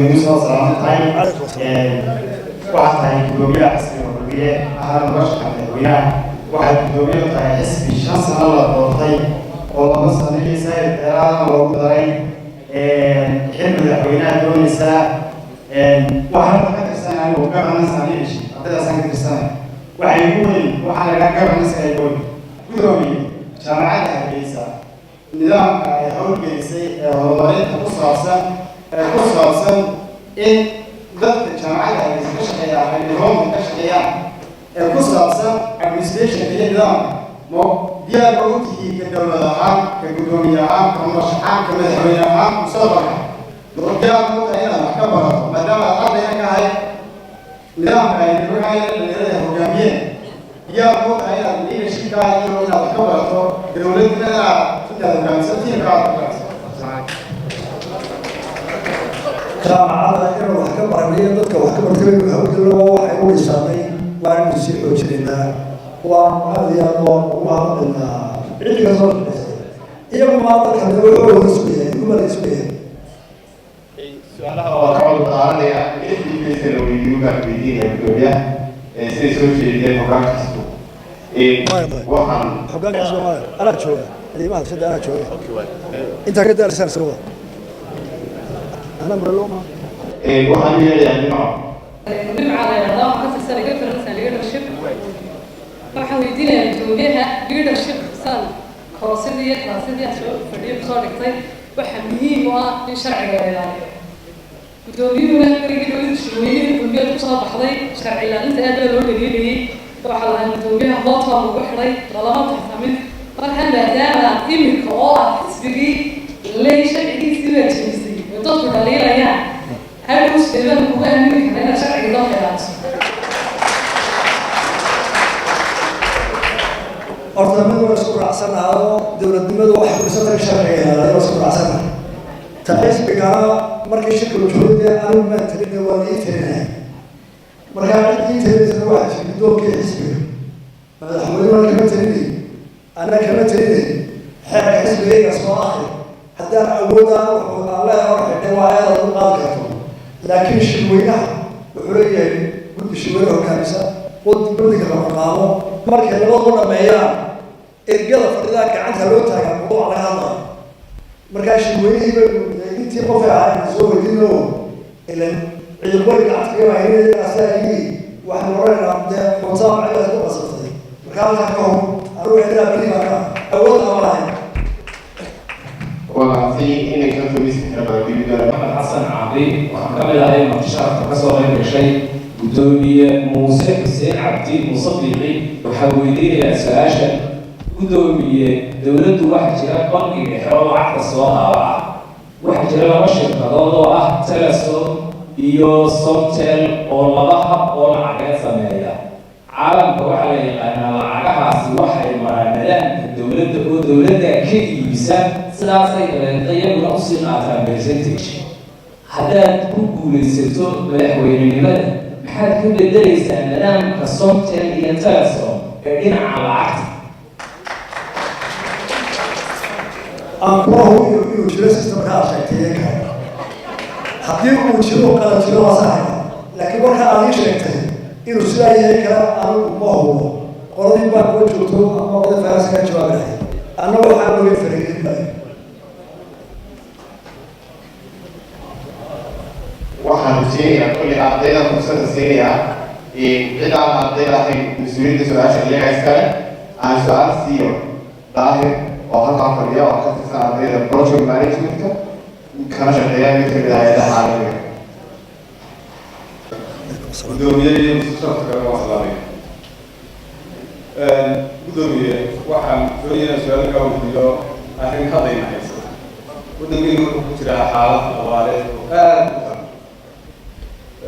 يوصل صراحة واحد كدومية حسب الوضعية أهل مرشح الوضعية واحد كدومية حسب الشخص الله الوضعي والله مصر لي سائل إيران ووضعي حلم الوضعية دون نساء واحد كتر سنة وقبل ناس عليه شيء أبدا سنة كتر سنة وحيقول واحد قبل ناس يقول كدومية جامعات الرئيسة نظام يحول بيسي وضعية قصة أصلا إن ضغط الجامعات اللي كشفيها اللي هم كشفيها القصة أصلا administration هي نظام مو ديال بروتي كدولة عام كقدومية عام كمرشح عام كمدحوية عام مسابقة ديال بروتي هنا محكمة ما دام الأرض هنا هاي نظام هاي اللي هو جامعين ديال بروتي هنا اللي شكاية إلى محكمة دولتنا تدخل كان 60 قاعدة جامعة إنه وحكم عملية ضدك وحكم رتبة وحكم وحكم إسلامي وعن مسيح وجرينا وهذه الله إن عندك صوت يوم ما ضدك هذا هو الاسمية هم الاسمية سؤالها وقعوا الطارئة إيش بيصير لو يجوا بدين الدنيا سيسوي شيء مكان كسبه وحن حقان كسبه أنا شو اللي ما تصدق أنا شو أنت كده لسان سوا أنا مرلومة. وحن يعني معه. على نظام قصة سرقة فرنسا leadership. waxaan weydiinayaa gudoomiyaha leadership san koosidii klaasidii soo fadhiyo soo dhigtay waxa muhiim u ah in sharciga la ilaaliyo gudoomiyuhuna markii uu shaqeeyay gudoomiyaha ku soo baxday sharci ilaalinta aad loo dhigay waxa la gudoomiyaha hoota ugu xiray lama taxamin markaan maadaama imika oo ah xisbigii leey sharcigiisii waa jirisay dadku dhaliilayaan hal musliman ugu aamini karana sharciga loo ilaaliyo أرتمنوا رسول عصرنا هذا دولة دمدو واحد بسنة الشرعية هذا رسول عصرنا تعيش بقى مركز شكل وجود أنا ما تريد ولا يترينا مركز يترينا واحد بدون كي حسبي هذا حولي ما تريني أنا كمان تريني حاجة حسبي أسمع آخر حتى أقولها الله يروح الدواء القاضي لكن شوينا وحرية كنت شوينا وكامسة قلت بدك المقام مركز لبضنا مياه الجلد فرداك عنها لوتها الموضوع على هذا مركز شويه انت قفا على زوج دينو الى يقول لك عفوا هي اساسي واحد ورانا مصاب على قصتي مركز لكم اروح الى بليغا اول امرين والله في انك كنت مسك محمد حسن عابي وحكمل عليه مشاركة كسر شيء gudoomiye muuse xuseen cabdi musaddiqi waxa weydiinaya su'aasha gudoomiye dawladdu waxa jira bangiga dhexe oo lacagta soo haabaca waxa jira laba shirkadood oo ah Telesom iyo Somtel oo laba hab oo lacageed sameeya caalamka waxa la yaqaanaa lacagahaasi waxay maraan nidaamka dawladda oo dawladda ka iibisa sidaasay iyaguna u sii qaataan percentage haddaad ku guulaysato madaxweynenimada maxaad ku bedelaysaa nidaamka Somtel iyo Telesom ee dhinaca lacagta أقوله يجلس استمرار شيء حقيقة وجهه قال جلوا صحيح لكن بركة عليه شيء إنه سلاي هيك أنا ما هو قرضي بقى وجهه أما قد فارس كان جواب له أنا بحاول يفرق الباقي waxaan sheegayaa kulli ardayda fursada siinaya cid aan ardayda ahayn mas-uuliyadda su-aasha iyaga iskale aan su-aal siiyo daahir oo halkaa fadhiya oo ka tirsan ardayda project managementka kana shaqeeya mid kamid ah hay'adaha caalamiga gudoomiye sharafka waa islaamay gudoomiye waxaan doonayaa su-aal ka weydiiyo arrin hadayna haysa waddankeenu wuxuu ku jiraa xaalad abaareed oo aad u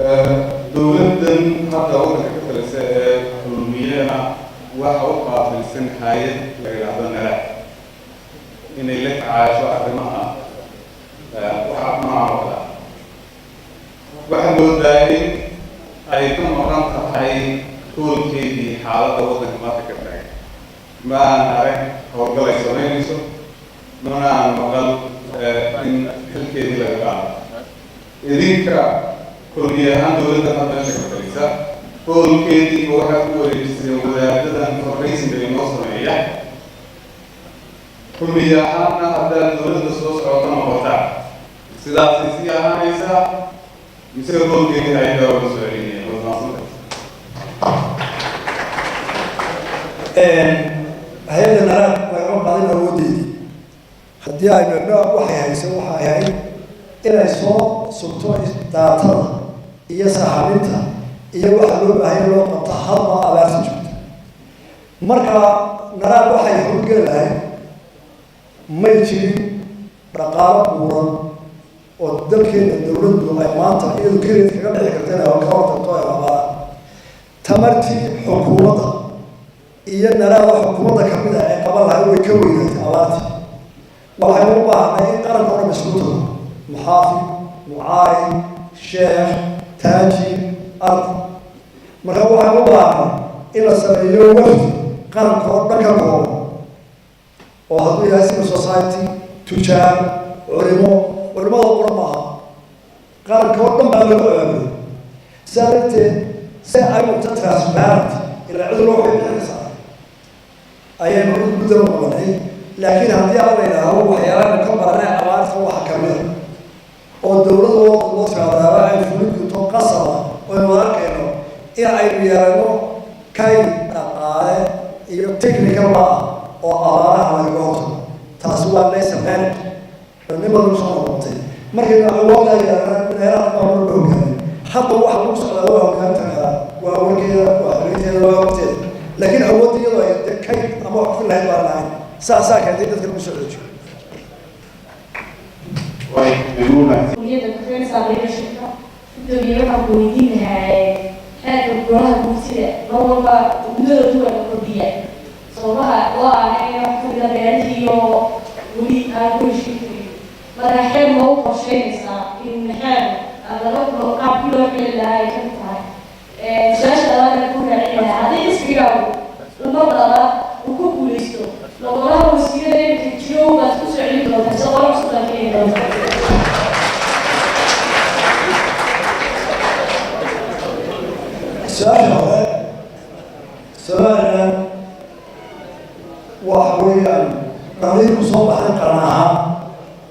daran dowladdan hadda waddanka ka talisa ee kulmiyana waxa u qaabilsan hay'ad la yidhaahdo nala inay la tacaasho arrimaha waxa noocan oo kale waxaa moodaa in ay ka maqan tahay hoolkeedii xaaladda waddanka maanta ka tahay ma aan arag howlgal ay samaynayso mana aan maqal in xilkeedii laga qaado idinka kulmiyahaan dowladda hadda meesha ka fadhiisa howlkeediiba waxaad ku wareejiseen wadaadadan fundraising inoo sameeya kulmiyahaanna haddaad dowladda soo socota noqotaa sidaasay sii ahaanaysaa mise howlkeedii hayda waa soo celinaya wadnaasanta hay-adda naraad lagama qaadin awoodeedii haddii aynu egno waxay hayso waxay ahayd inay soo sugto daatada iyo saxaabinta iyo waxa loo baahaya loo qabto hadba abaarta joogta marka naraad waxay howlgeli lahayd may jirin dhaqaalo buuran oo dalkeena dowladdu ay maanta iyadu keligeed kaga dhici karta inay ka hortagto ay rabaan tamartii xukuumadda iyo naraada xukuumadda ka mid ah ee qaban lahay way ka weynaatay abaartii waxay u baahnay in qaranka o dhan isku tago muxaafid mucaari sheekh taajir ardi marka waxay u baahnay in la sameeyo wafdi qaranka oo dhan ka kooban oo hadduu yahay civil society tujaar culimada qura maaha qaranka oo dhan baa lagu abaabulay sidaa darteed si ay noqto transparent ilaa cid loo xilxilsaa ayaynu guddaba qabanay laakiin haddii aan la yidhaahdo waxyaalaha ka baranay abaarta waxa ka mid a oo dowladooda loo tiraadaaba ay fulin karto qasaba oo arkayno in aynu yeelano kayd dhaqaale iyo technical ah oo abaaraha lagaga hortago taasi waa laysamaan nimadu soo noqotay markaynu awoodda yeelana meelaha maamul ba hogaamin hadda waxa lagu socdaa waa hogaantanaa waa warkeeda waa xubinteeda waa waqteeda laakiin awoodda iyadoo ay kayd ama wax ku lahayd baan lahayn saasaa keentay dadka lagu soo celiyo kulliyadda kufeensaa leadershipka gudoomiye waxaan ku weydiin lahaa xeerka golaha guurtida mar walba muddada duwan la kordhiya sababaha loo aanay wax kamida beerihii iyo weli aan ku heshiin karin marka xeer ma u qorsheynaysaa in xeer laga qaabkii loo xili lahaa ay ka tahay su-aasha labaad ku raacin lahaa haddii isbigaagu umadada uu ku guuleysto lagolaha wasiirada iminka jiro baad ku soo celin doontaa si qola cusub baa keeni doonta su-aasha hore Somaliland waxa weeyaan dhaliil ku soo baxday qaran ahaan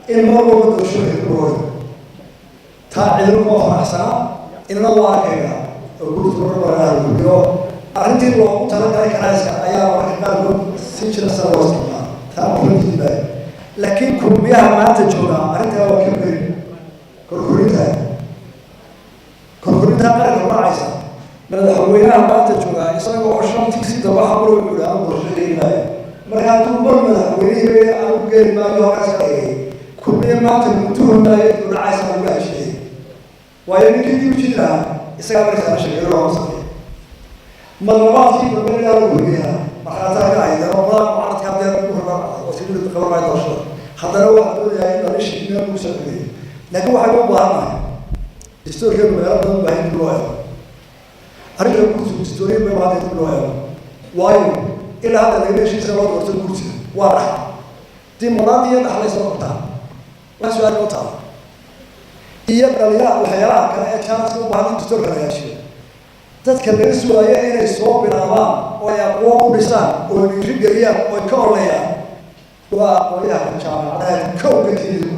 in mar walba doorashooyinka ku hooyo taa ciidan kuma faraxsanaa inna waa arkayna oo guriguryo arrintii loogu talagalay kanayska ayaa marka qaarkood si jira sana loo isticmaala taa waxlajiibaayo laakiin kulmiyaha maanta jooga arrintaa waa ka beri korkorintaa qaranka raacaysa madaxweynaha maanta jooga isaga oo shantii si daba hablo u yidhi aan doorashadeenaayo marka hadduu mar madaxweynihii aanu geeri maayo horaas ka dhigay kulmiya maanta mutuhunaayo inuu dhacaysa lagu heshiiyey waayo ninkii dib jiri lahaa isagaa markaa sheegay loo sameeyay madlabaadkii dambeeyaa lagu horiyaa markhaataa ka hayda ramadan mucaradka haddee lagu hormar oo sidii qaban maayo doorashada haddana waxaa doonayaa in dhalishii meel lagu soo dhigay laakiin waxay u baahannahay historikeenu meelo badan baa in loo eego arrinta gurtigu historian bay maanta in loo eego waayo ilaa hadda laga heshiisa loo doorto gurtiga waa dhax dii manaad iyo dhaxlaysa noqotaa wax su-aal noo taala iyo dhalinyaraha waxyaalaha kale ee jaaska u baahan in dastoorka la heshiyo dadka laga sugaayo inay soo bilaabaan oo ay aqoon u dhisaan oo dhiiri geliyaan oo ay ka oleeyaan waa aqoonyaha jaamacadaha kowga tiidu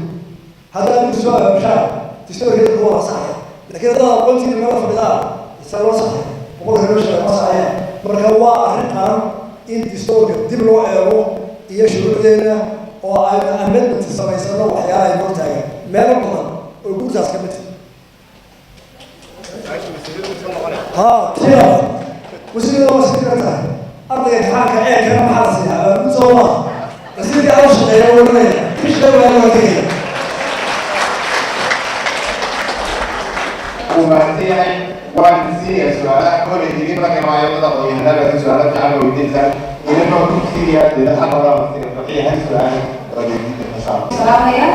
haddaan ku soo aabshaan dastoorkeeda kuwa la saxaya laakiin haddaan aqoontiina mala fadhidaan isaa loo saxaya boqolka meesha lama saxaya marka waa arrin qaran in dastoorka dib loo eego iyo shuruucdeena oo aynu amendment samaysano waxyaala ay hor taagan meelo badan oo gurtaas ka mid ها كذا وسيله وسيله أرضي كحاكة إيه كلام حاسي من صولا وسيله أوش غير ولا مش غير ولا كذا وبعدين وعندي سؤال كل اللي بقى ما يبغى يهلا بسؤال تعالوا يدينا إذا ما كنت كثير إذا حضر في هذا السؤال السلام عليكم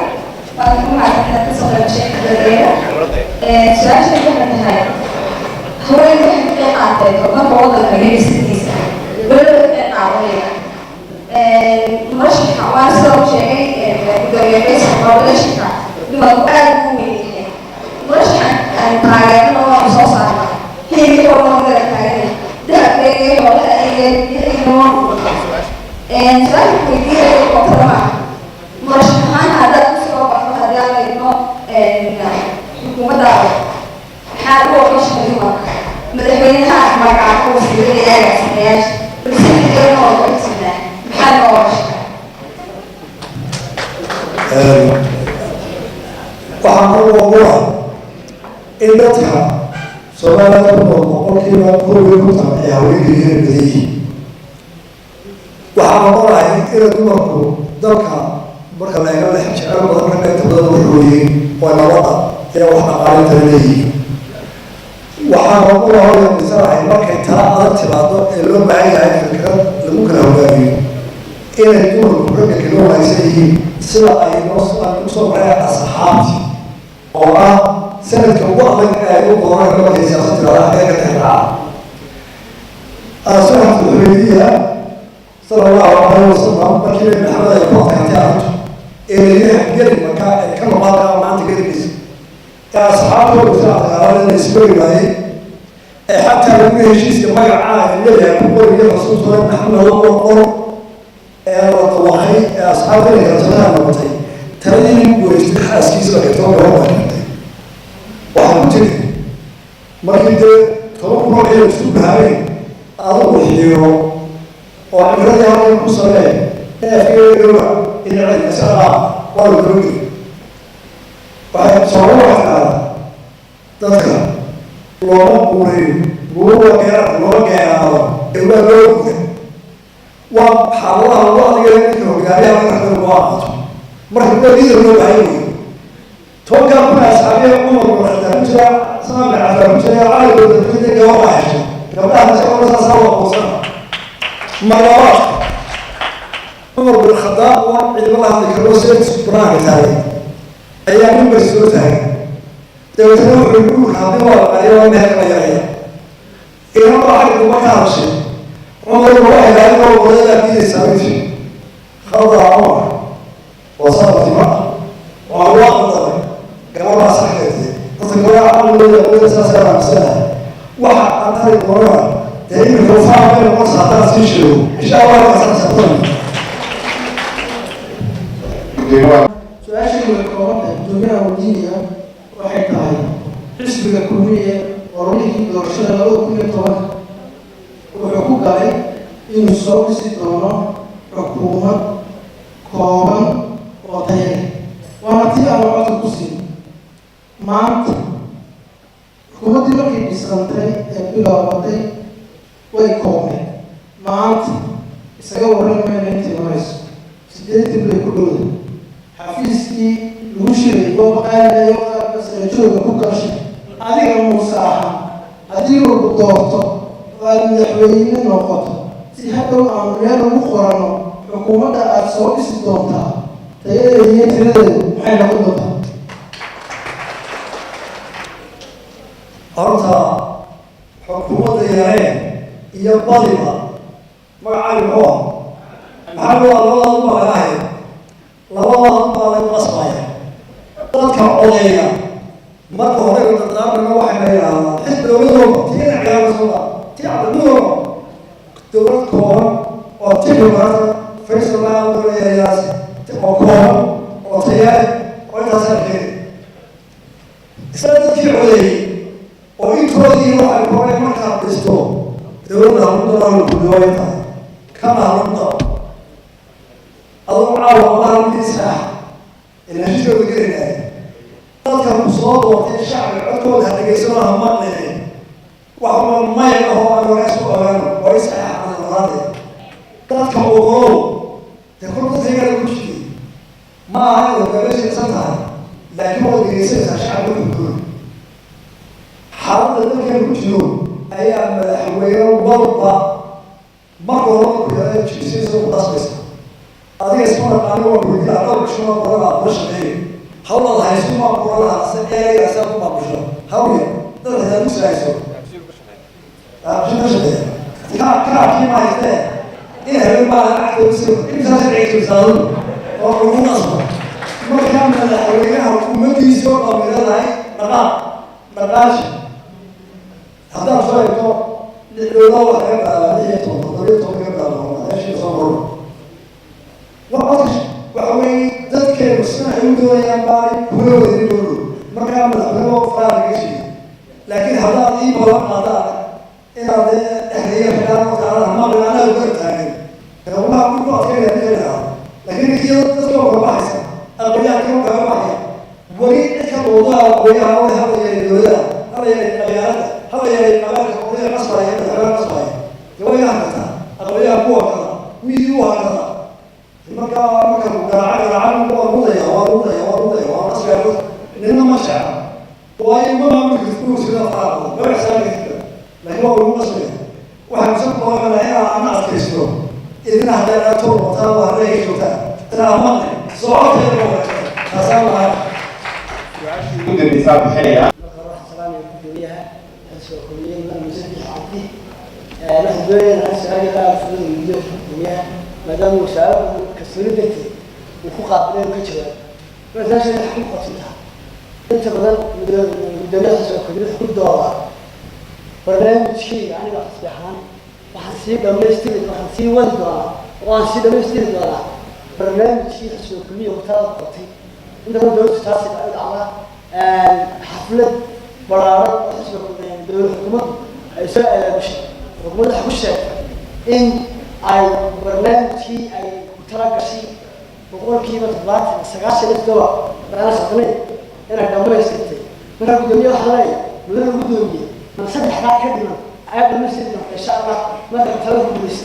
وعليكم السلام ورحمة الله سؤال شيء هاي هو اللي يحكي عن ما هو هذا الكلام السياسي ولا عارفين مش حواسه شيء بدو يبيس ولا شيء لما قال هو اللي مش taageerno oo soo saarno hilibka oo loo kala taageeray dahabkeega xoolaha iyo su-aasha weydiinaya koobtama murashax ahaan haddaad kusoo baxdo haddii aan eegno xukuumadda maxaad u ogoshahay dumarka madaxweynaha magaca wasiirada iyo agaasimayaasha bulshada oo ogosina maxaad noo ogoshahay waxaan ku ogola in dadka Soomaaliya ku nool boqolkiiba koob ku tahay ay haweenka badan yihiin waxaan ogolahay in dumarku dalka marka la eego lix jecel badan ragga inta badan wuxuuyiin waa nabada iyo wax dhaqaalinta leeyihiin waxaan ogolahay misalahay markay tala adag timaado ee loo baahan yahay fikrad lagu kala hogaamiyo inay dumarku ragga kala wanaagsan yihiin sida ay noo soo mareen asxaabtii oo ah sanadka ugu adag ee ay u qoran markay siyaasad tiraada ee ka taxraaca asxaabtu xuridiya sallallahu alayhi wasallam markii maxamed ay ku qaateen ee yiri marka ka noqon maanta geedkiisa ka asxaabtu waxaa isku yimaayay ee xataa lagu heshiiska magaca leeyahay ku qoray rasuulka maxamed oo qor ee waday asxaabtu ay rajaynayaan noqotay taladii guuleystay xaaskiisa ka soo baxay waxaan ku tiri markii toban ruux ay isku baharay aad xiiro oo cimrada halkan ku sameey ee fiiriyo in ay kasara waa loo waxay soo waxaa dadka loo guuray loo gaaro ilaa loo guuray waa xaaladaha loo adeegay inta hogaamiyaha marka loo qaato marka dadii loo baahay toga kuna asxaabiga umar waxaa ku jira sabab afar ku jira caalamka dadka gawa haysto gabadha soo saasaba qosan مرات عمر بن الخطاب وعند الله ذكر سبحانه وتعالى أيام بس وتعالى توتنوع يقول هذا هو اليوم هذا اليوم إذا ما أحد ما كان شيء عمر بن واحد هذا هو ولا في سامي شيء خضع عمر وصار دماء وعواق الضرب كما ما صحته تذكر عمر ولا ساسا سنة واحد عن طريق مرة تقريبا لو صار بين النص هذا سيشلو إن شاء الله راح نسافر. سؤال شيء الكون الدنيا والدنيا واحد تعالى حسب الكلية ورميه درشنا لو كل طبعا وحقوق عليه إنه صار سيطرة حكومة قوما وطيرة ونتي على وقت القصير معنت حكومة الملك بسنتين بلا وقت way koobeen maanta isaga warramayna intii marayso 8 bil ku dhow xafiiskii lagu shiray oo qaadayo qaabka jooga ku gashay adiga musaaxa haddii uu doorto waa madaxweyne noqoto si hadhow aan meel ugu qorano xukuumadda aad soo dhisi doontaa tayadeeda iyo tiradeedu maxay noqon doontaa horta xukuumadda yareen iyo badiba magacay muxuu maxaa labada lagu qasbaya dadka odeeya marka hore dadaalna waxay leeyahay xisbi dowladooda tii ciyaarada tii cadaalada dowlad kooban oo tijaabada faysal dowladeedaas oo kooban oo tayaar oo intaas arkay isla dadkii odeeyay oo intoodii waxay kooban markaa dhisto dowladda halmudana gudooyinta kama halmudana adoo caawa maalmiisa inashooda gelinaya dadka ku soo doortay shacbi codkooda dhageysanaa maqleen waxba mayl ahoo aan hore isku ogaano oo isaxaxan noqonade dadka ogolow dee kor dadkayga ku jirtay ma aha inuu gabashaysan tahay laakiin waad dhegeysanaysaa shacbi wuxuu xaaladda dalkan ku jiro ayaa madaxweyne walba marka hore ku yahay jisiisa ku qasbaysa adiga isma naqaano waa gurigala dhowr bishuma qorada la shaqeeyo hawlada hayso ma qorada se eegaysa ku maabusho hawye dadka aad u saayso kii ma haystee in habeen baa lacagta u soo intaas ciidu saado oo ugu qasbo markaa madaxweynaha xukuumaddiisa oo dhammeedahay dhaqaaq نقاش هذا صاير لو هذا هي طريقة كذا هذا شيء صار وعطش وعوي تذكر السنة يقولون يا باي هو يقولون ما كان هو فارق شيء لكن هذا إيه بلا هذا إن هذا هي كلام تعالى ما بنا نقول ثاني هو ما أقول ما كذا لكن هي تذكر بحث أقولها كم بحث ولي كموضوع ويا هو هذا يقول هذا يقول هذا يقول ويا مصر يقول مصر ويا هذا أقولها هو كذا ويجوا هذا marka garaacay waa mudaya asbaab inna ma shaca waa in ma mamlaka isku sida qaado ma xisaabiyo laakiin waa ugu qasbay waxa soo qoranaya ana askaysto idina hadana toor wata waa reey joogta taraama socodka asalaam كنت بيساعد بحية السلام عليكم حسوا كلية المسجد عبدي نحن دولنا السؤال لا أفضل الفيديو كلية مدام وسائل كسر دتي وفوق بين كتير بس هذا شيء حقيقة فيها أنت بدل مدرسة حسوا كلية حدود دولار برنامج شيء يعني بحسبان وحسيب لما يستند وحسيب وين دولار وحسيب لما يستند دولار برنامج شيء حسوا كلية وثالث قطعي أنت بدل تاسع على حفلة برارة حسب دولة الحكومة سائل مش حكومة حكوشة إن أي برنامج شيء أي تراجع شيء بقول كيما تبعت سجاش الدواء أنا صدمت أنا دموع ستة من الدنيا حلاي من الدنيا من سبب حاجة كده عاد من سبب إن شاء الله ما تكتبه بس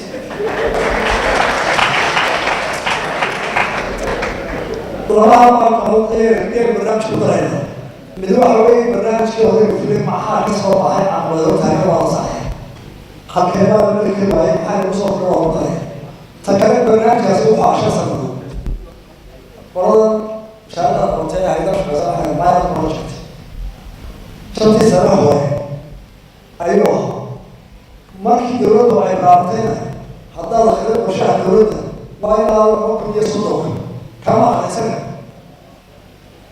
والله غير برنامج كبرنا من واحد برنامج كده في معها كسر معها عن وضعها كمان صحيح خلينا نقول كده حاجة مصطفى والله تكلم برنامج هسوق 10 سنة فرضا شهادة قوتية هيدا في مساحة معايا بروجكت شنتي سنة هو أيوه markii dawladdu ay qaatayna haddii la xiriir qorshaha dawladda waa in la maqal iyo sodon kama ahaysan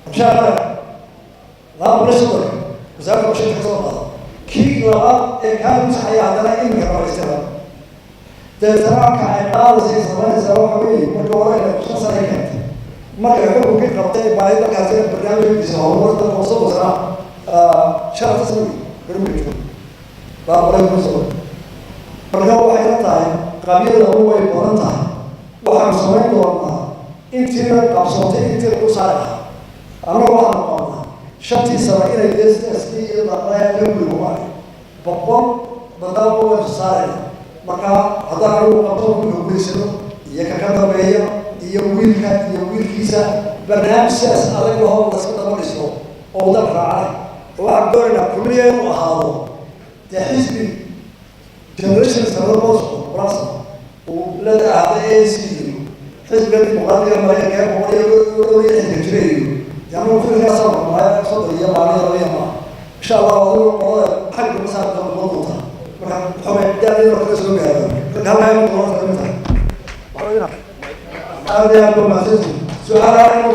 qorshaha la qorshaha wasaaradda qorshaha ka soo qaado kii labaad ee kaan saxaya haddana in ka qabaysana deetanka ay qaadaysa samaysa waxa weeye marka hore ay qorshaha sare keentay marka xukunka qabtay baahida kaasina barnaamijkiisa horumarka qorshaha wasaaradda sharaf ismi barnaamijku baa qorshaha marka waxay la tahay qabyada way badan tahay waxaan samayn doonaa intii la qabsatay intii lagu saaray annagu waxaan qabnaa shantii sano inay DSSP iyo dhaqaalaha ka gudbaan boqol badalba way saaray marka haddana lagu qabto inuu guuleysano iyo ka dambeeya iyo wiilkiisa barnaamij siyaas adag loo la iska daba dhiso oo dad raacay waxaan doonaynaa kulliya inuu ahaado dee xisbi generation سنوات راسه ولا هذا AC حزب الديمقراطية الأمريكية كان هو يحتاج يعني في الناس ما يصدق يا معلي ولا ما إن شاء الله والله حق المساعدة مضبوطة حمد داري ركز له بهذا هذا هو الموضوع هذا يا ما زلت سؤال أنا